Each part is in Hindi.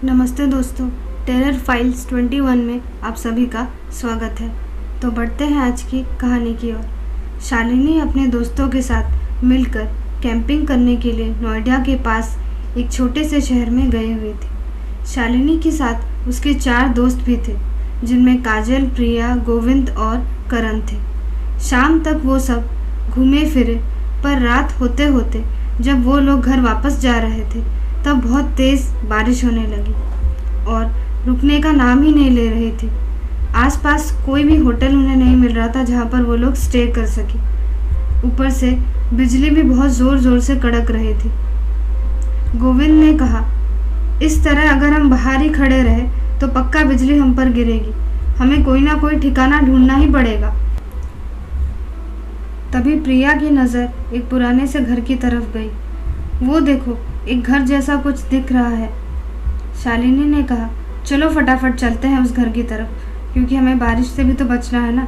नमस्ते दोस्तों, टेरर फाइल्स 21 में आप सभी का स्वागत है। तो बढ़ते हैं आज की कहानी की ओर। शालिनी अपने दोस्तों के साथ मिलकर कैंपिंग करने के लिए नोएडा के पास एक छोटे से शहर में गए हुए थे। शालिनी के साथ उसके 4 दोस्त भी थे, जिनमें काजल, प्रिया, गोविंद और करण थे। शाम तक वो सब घूमे फिरे, पर रात होते होते जब वो लोग घर वापस जा रहे थे तब बहुत तेज़ बारिश होने लगी और रुकने का नाम ही नहीं ले रही थी। आसपास कोई भी होटल उन्हें नहीं मिल रहा था जहाँ पर वो लोग स्टे कर सके। ऊपर से बिजली भी बहुत ज़ोर ज़ोर से कड़क रही थी। गोविंद ने कहा, इस तरह अगर हम बाहर ही खड़े रहे तो पक्का बिजली हम पर गिरेगी। हमें कोई ना कोई ठिकाना ढूंढना ही पड़ेगा। तभी प्रिया की नज़र एक पुराने से घर की तरफ गई। वो देखो, एक घर जैसा कुछ दिख रहा है। शालिनी ने कहा, चलो फटाफट चलते हैं उस घर की तरफ, क्योंकि हमें बारिश से भी तो बचना है ना।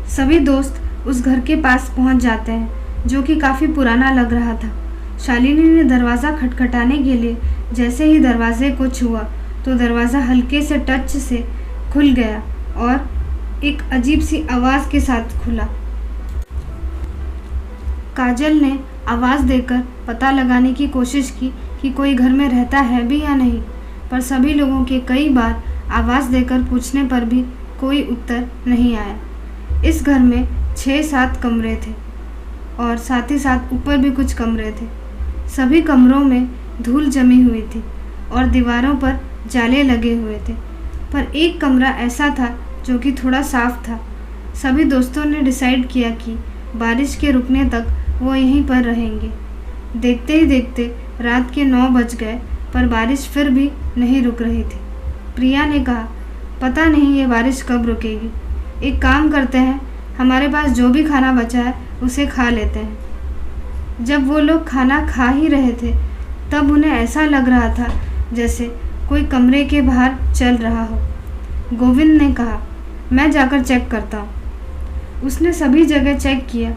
सभी दोस्त उस घर के पास पहुंच जाते हैं, जो कि काफ़ी पुराना लग रहा था। शालिनी ने दरवाज़ा खटखटाने के लिए जैसे ही दरवाजे को छुआ तो दरवाज़ा हल्के से टच से खुल गया और एक अजीब सी आवाज़ के साथ खुला। काजल ने आवाज़ देकर पता लगाने की कोशिश की कि कोई घर में रहता है भी या नहीं, पर सभी लोगों के कई बार आवाज़ देकर पूछने पर भी कोई उत्तर नहीं आया। इस घर में 6-7 कमरे थे और साथ ही साथ ऊपर भी कुछ कमरे थे। सभी कमरों में धूल जमी हुई थी और दीवारों पर जाले लगे हुए थे, पर एक कमरा ऐसा था जो कि थोड़ा साफ था। सभी दोस्तों ने डिसाइड किया कि बारिश के रुकने तक वो यहीं पर रहेंगे। देखते ही देखते रात के 9 बज गए, पर बारिश फिर भी नहीं रुक रही थी। प्रिया ने कहा, पता नहीं ये बारिश कब रुकेगी। एक काम करते हैं, हमारे पास जो भी खाना बचा है उसे खा लेते हैं। जब वो लोग खाना खा ही रहे थे तब उन्हें ऐसा लग रहा था जैसे कोई कमरे के बाहर चल रहा हो। गोविंद ने कहा, मैं जाकर चेक करता हूँ। उसने सभी जगह चेक किया,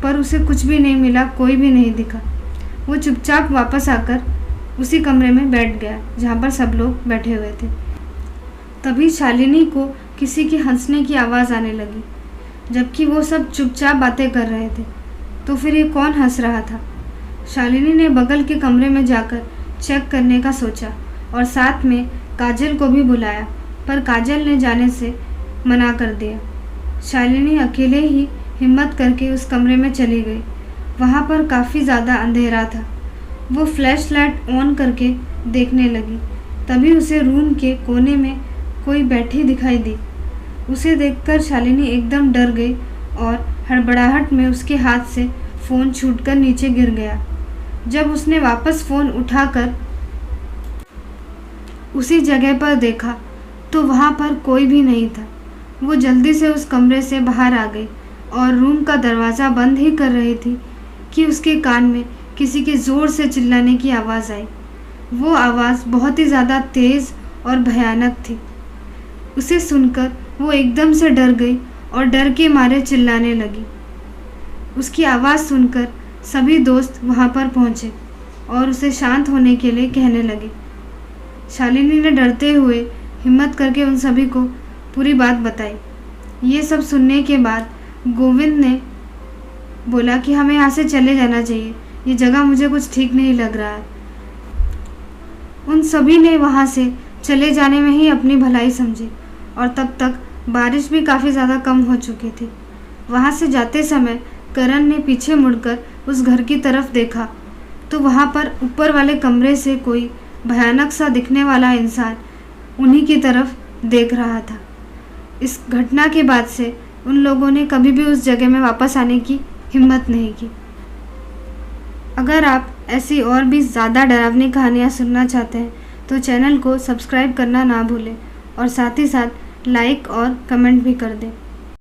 पर उसे कुछ भी नहीं मिला, कोई भी नहीं दिखा। वो चुपचाप वापस आकर उसी कमरे में बैठ गया जहाँ पर सब लोग बैठे हुए थे। तभी शालिनी को किसी के हंसने की आवाज़ आने लगी, जबकि वो सब चुपचाप बातें कर रहे थे। तो फिर ये कौन हंस रहा था? शालिनी ने बगल के कमरे में जाकर चेक करने का सोचा और साथ में काजल को भी बुलाया, पर काजल ने जाने से मना कर दिया। शालिनी अकेले ही हिम्मत करके उस कमरे में चली गई। वहाँ पर काफ़ी ज़्यादा अंधेरा था। वो फ्लैश लाइट ऑन करके देखने लगी। तभी उसे रूम के कोने में कोई बैठी दिखाई दी। उसे देखकर शालिनी एकदम डर गई और हड़बड़ाहट में उसके हाथ से फ़ोन छूटकर नीचे गिर गया। जब उसने वापस फ़ोन उठाकर उसी जगह पर देखा तो वहाँ पर कोई भी नहीं था। वो जल्दी से उस कमरे से बाहर आ गई और रूम का दरवाज़ा बंद ही कर रही थी कि उसके कान में किसी के ज़ोर से चिल्लाने की आवाज़ आई। वो आवाज़ बहुत ही ज़्यादा तेज़ और भयानक थी। उसे सुनकर वो एकदम से डर गई और डर के मारे चिल्लाने लगी। उसकी आवाज़ सुनकर सभी दोस्त वहाँ पर पहुँचे और उसे शांत होने के लिए कहने लगे। शालिनी ने डरते हुए हिम्मत करके उन सभी को पूरी बात बताई। ये सब सुनने के बाद गोविंद ने बोला कि हमें यहाँ से चले जाना चाहिए, ये जगह मुझे कुछ ठीक नहीं लग रहा है। उन सभी ने वहाँ से चले जाने में ही अपनी भलाई समझी और तब तक बारिश भी काफ़ी ज़्यादा कम हो चुकी थी। वहाँ से जाते समय करण ने पीछे मुड़कर उस घर की तरफ देखा तो वहाँ पर ऊपर वाले कमरे से कोई भयानक सा दिखने वाला इंसान उन्हीं की तरफ देख रहा था। इस घटना के बाद से उन लोगों ने कभी भी उस जगह में वापस आने की हिम्मत नहीं की। अगर आप ऐसी और भी ज़्यादा डरावनी कहानियाँ सुनना चाहते हैं तो चैनल को सब्सक्राइब करना ना भूलें और साथ ही साथ लाइक और कमेंट भी कर दें।